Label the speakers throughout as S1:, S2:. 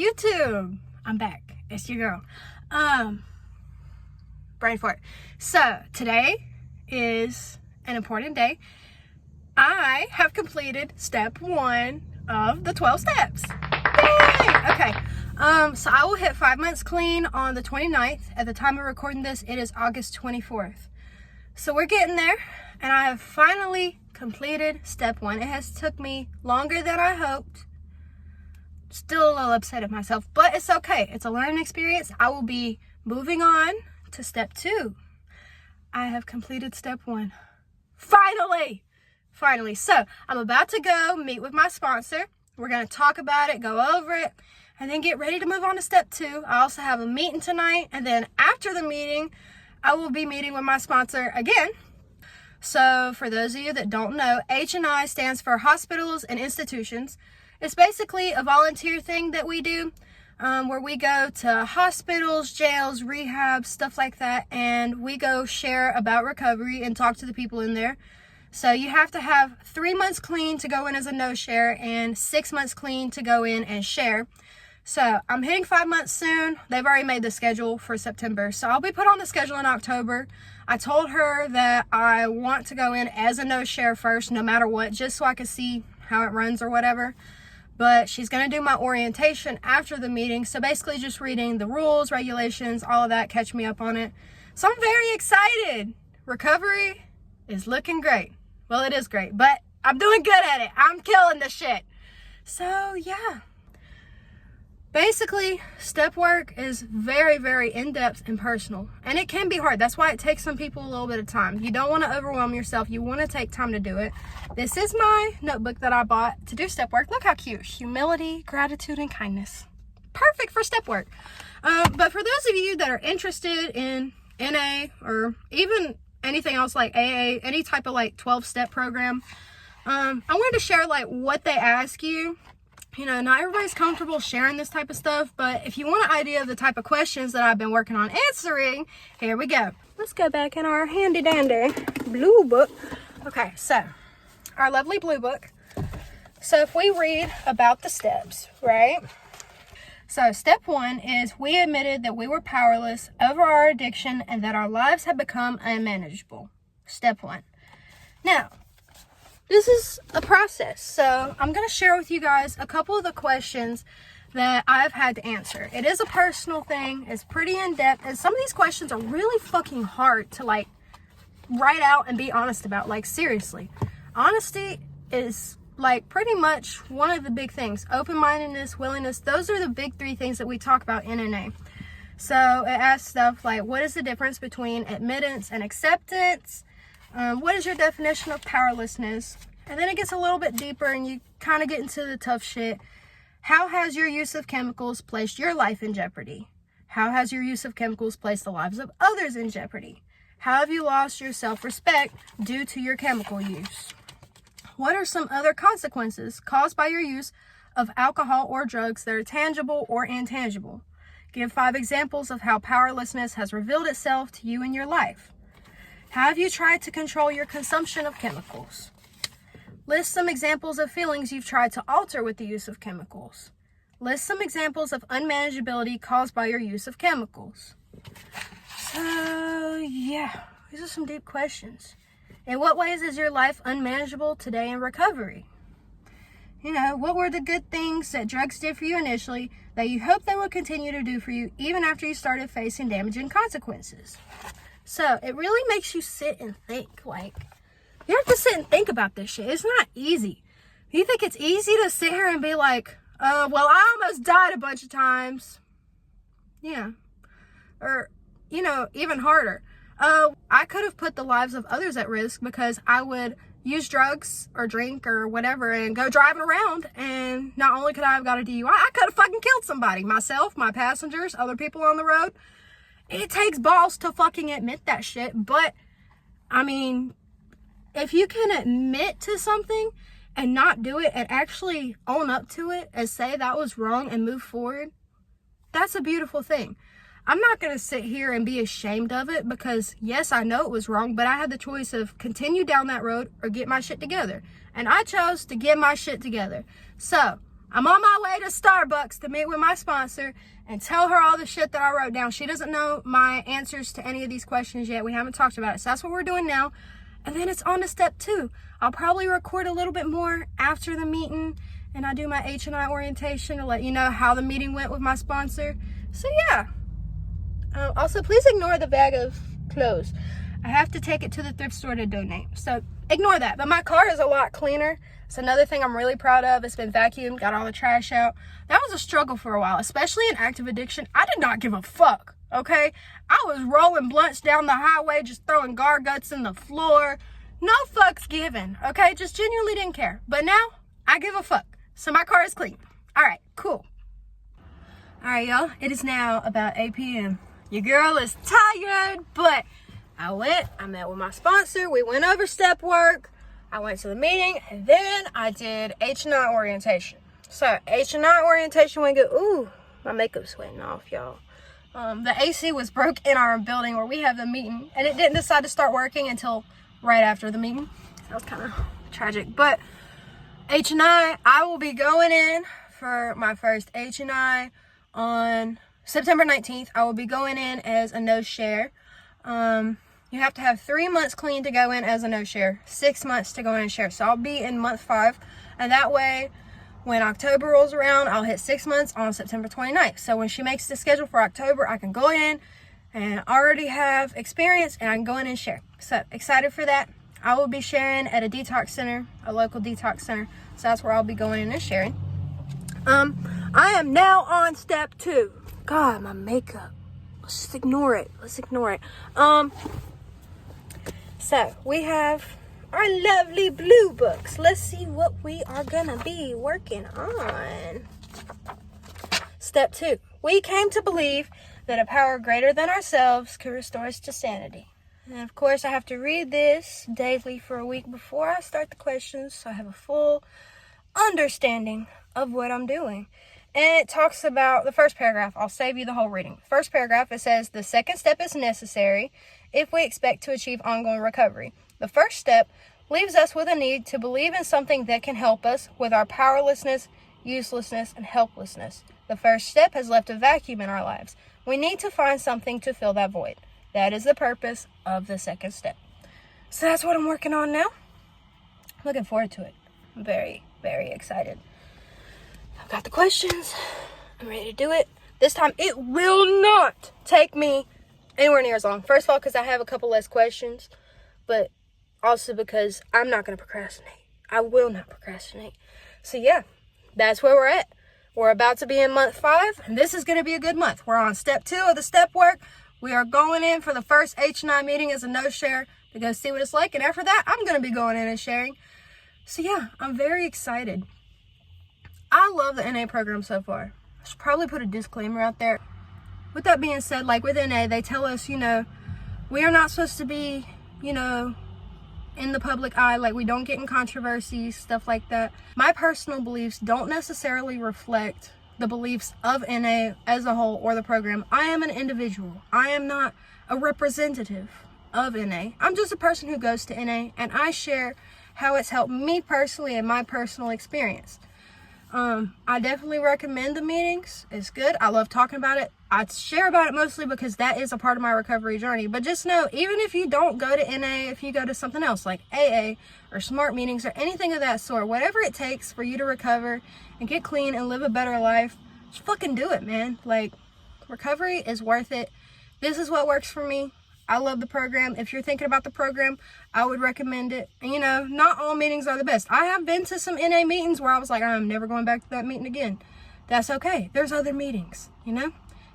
S1: YouTube. I'm back. It's your girl. Brain fart. So today is an important day. I have completed step 1 of the 12 steps. Yay! Okay. So I will hit 5 months clean on the 29th. At the time of recording this, it is August 24th. So we're getting there, and I have finally completed step 1. It has took me longer than I hoped. Still a little upset at myself, but it's okay. It's a learning experience. I will be moving on to step 2. I have completed step 1. Finally! So I'm about to go meet with my sponsor. We're going to talk about it, go over it, and then get ready to move on to step 2. I also have a meeting tonight, and then after the meeting, I will be meeting with my sponsor again. So for those of you that don't know, H&I stands for Hospitals and Institutions. It's basically a volunteer thing that we do, where we go to hospitals, jails, rehab, stuff like that, and we go share about recovery and talk to the people in there. So you have to have 3 months clean to go in as a no-share and 6 months clean to go in and share. So I'm hitting 5 months soon. They've already made the schedule for September, so I'll be put on the schedule in October. I told her that I want to go in as a no-share first, no matter what, just so I can see how it runs or whatever. But she's going to do my orientation after the meeting. So basically just reading the rules, regulations, all of that, catch me up on it. So I'm very excited. Recovery is looking great. Well, it is great, but I'm doing good at it. I'm killing the shit. So yeah. Basically, step work is very, very in-depth and personal. And it can be hard. That's why it takes some people a little bit of time. You don't want to overwhelm yourself. You want to take time to do it. This is my notebook that I bought to do step work. Look how cute. Humility, gratitude, and kindness. Perfect for step work. But for those of you that are interested in NA or even anything else like AA, any type of like 12-step program, I wanted to share like what they ask you. You know, not everybody's comfortable sharing this type of stuff, but if you want an idea of the type of questions that I've been working on answering, here we go. Let's go back in our handy dandy blue book. Okay, so our lovely blue book. So if we read about the steps, right? So step 1 is we admitted that we were powerless over our addiction and that our lives had become unmanageable. Step 1. Now, this is a process, so I'm going to share with you guys a couple of the questions that I've had to answer. It is a personal thing, it's pretty in-depth, and some of these questions are really fucking hard to like write out and be honest about. Like seriously, honesty is like pretty much one of the big things. Open-mindedness, willingness, those are the big 3 things that we talk about in NA. So it asks stuff like, what is the difference between admittance and acceptance? What is your definition of powerlessness? And then it gets a little bit deeper and you kind of get into the tough shit. How has your use of chemicals placed your life in jeopardy? How has your use of chemicals placed the lives of others in jeopardy? How have you lost your self-respect due to your chemical use? What are some other consequences caused by your use of alcohol or drugs that are tangible or intangible? Give 5 examples of how powerlessness has revealed itself to you in your life. Have you tried to control your consumption of chemicals? List some examples of feelings you've tried to alter with the use of chemicals. List some examples of unmanageability caused by your use of chemicals. So, yeah, these are some deep questions. In what ways is your life unmanageable today in recovery? You know, what were the good things that drugs did for you initially that you hope they will continue to do for you even after you started facing damaging consequences? So it really makes you sit and think. Like, you have to sit and think about this shit. It's not easy. You think it's easy to sit here and be like, well, I almost died a bunch of times. Yeah. Or, you know, even harder. I could have put the lives of others at risk because I would use drugs or drink or whatever and go driving around. And not only could I have got a DUI, I could have fucking killed somebody. Myself, my passengers, other people on the road. It takes balls to fucking admit that shit. But, I mean, if you can admit to something and not do it and actually own up to it and say that was wrong and move forward, that's a beautiful thing. I'm not going to sit here and be ashamed of it because, yes, I know it was wrong, but I had the choice of continue down that road or get my shit together. And I chose to get my shit together. So, I'm on my way to Starbucks to meet with my sponsor and tell her all the shit that I wrote down. She doesn't know my answers to any of these questions yet. We haven't talked about it. So that's what we're doing now. And then it's on to step 2. I'll probably record a little bit more after the meeting, and I do my H&I orientation to let you know how the meeting went with my sponsor. So yeah. Also, please ignore the bag of clothes. I have to take it to the thrift store to donate. So ignore that. But my car is a lot cleaner. It's another thing I'm really proud of. It's been vacuumed, got all the trash out. That was a struggle for a while, especially in active addiction. I did not give a fuck, okay? I was rolling blunts down the highway, just throwing guard guts in the floor. No fucks given, okay? Just genuinely didn't care. But now, I give a fuck. So my car is clean. All right, cool. All right, y'all. It is now about 8 p.m. Your girl is tired, but I met with my sponsor. We went over step work. I went to the meeting, and then I did H&I orientation. So H&I orientation went good. Ooh, my makeup's sweating off, y'all. The AC was broke in our building where we have the meeting, and it didn't decide to start working until right after the meeting. That was kind of tragic. But H&I will be going in for my first H&I on September 19th. I will be going in as a no-share. You have to have 3 months clean to go in as a no-share, 6 months to go in and share. So I'll be in month 5, and that way, when October rolls around, I'll hit 6 months on September 29th. So when she makes the schedule for October, I can go in and already have experience, and I can go in and share. So excited for that. I will be sharing at a detox center, a local detox center. So that's where I'll be going in and sharing. I am now on step 2. God, my makeup. Let's just ignore it. So we have our lovely blue books. Let's see what we are gonna be working on. Step 2. We came to believe that a power greater than ourselves could restore us to sanity. And of course, I have to read this daily for a week before I start the questions, so I have a full understanding of what I'm doing. And it talks about the first paragraph. I'll save you the whole reading. First paragraph, it says, the second step is necessary if we expect to achieve ongoing recovery. The first step leaves us with a need to believe in something that can help us with our powerlessness, uselessness, and helplessness. The first step has left a vacuum in our lives. We need to find something to fill that void. That is the purpose of the second step. So that's what I'm working on now. Looking forward to it. I'm very, very excited. I've got the questions. I'm ready to do it. This time, it will not take me anywhere near as long. First of all, because I have a couple less questions, but also because I'm not going to procrastinate. I will not procrastinate. So yeah, that's where we're at. We're about to be in month 5, and this is going to be a good month. We're on step 2 of the step work. We are going in for the first H&I meeting as a no-share to go see what it's like, and after that, I'm going to be going in and sharing. So yeah, I'm very excited. I love the NA program so far. I should probably put a disclaimer out there. With that being said, like with NA, they tell us, we are not supposed to be, in the public eye. Like, we don't get in controversies, stuff like that. My personal beliefs don't necessarily reflect the beliefs of NA as a whole or the program. I am an individual. I am not a representative of NA. I'm just a person who goes to NA, and I share how it's helped me personally and my personal experience. I definitely recommend the meetings. It's good. I love talking about it. I share about it mostly because that is a part of my recovery journey. But just know, even if you don't go to NA, if you go to something else like AA or SMART meetings or anything of that sort, whatever it takes for you to recover and get clean and live a better life, just fucking do it, man. Like, recovery is worth it. This is what works for me. I love the program. If you're thinking about the program, I would recommend it. And, not all meetings are the best. I have been to some NA meetings where I was like, I'm never going back to that meeting again. That's okay. There's other meetings,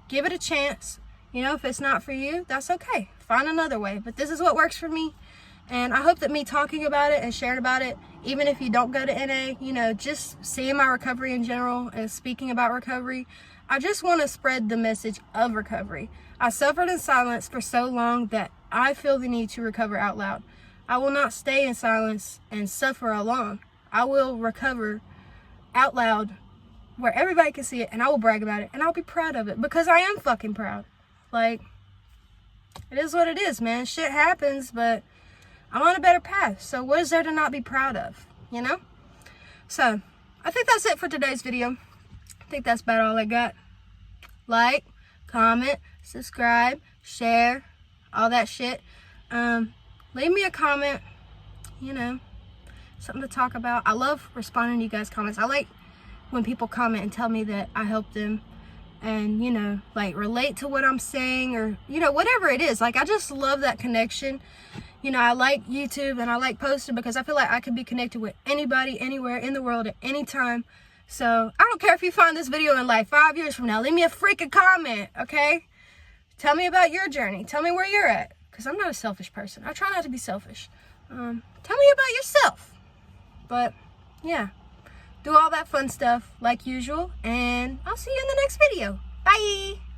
S1: Give it a chance. If it's not for you, that's okay. Find another way. But this is what works for me. And I hope that me talking about it and sharing about it, even if you don't go to NA, just seeing my recovery in general and speaking about recovery, I just want to spread the message of recovery. I suffered in silence for so long that I feel the need to recover out loud. I will not stay in silence and suffer alone. I will recover out loud where everybody can see it, and I will brag about it, and I'll be proud of it because I am fucking proud. Like, it is what it is, man. Shit happens, but I'm on a better path. So what is there to not be proud of, So I think that's it for today's video. I think that's about all I got. Like, comment, subscribe, share, all that shit. Leave me a comment, you know, something to talk about. I love responding to you guys' comments. I like when people comment and tell me that I helped them and, you know, like relate to what I'm saying, or, you know, whatever it is. Like, I just love that connection. You know, I like YouTube and I like posting because I feel like I can be connected with anybody, anywhere in the world at any time. So I don't care if you find this video in like 5 years from now. Leave me a freaking comment, okay? Tell me about your journey. Tell me where you're at, because I'm not a selfish person. I try not to be selfish. Tell me about yourself. But yeah, do all that fun stuff like usual, and I'll see you in the next video. Bye.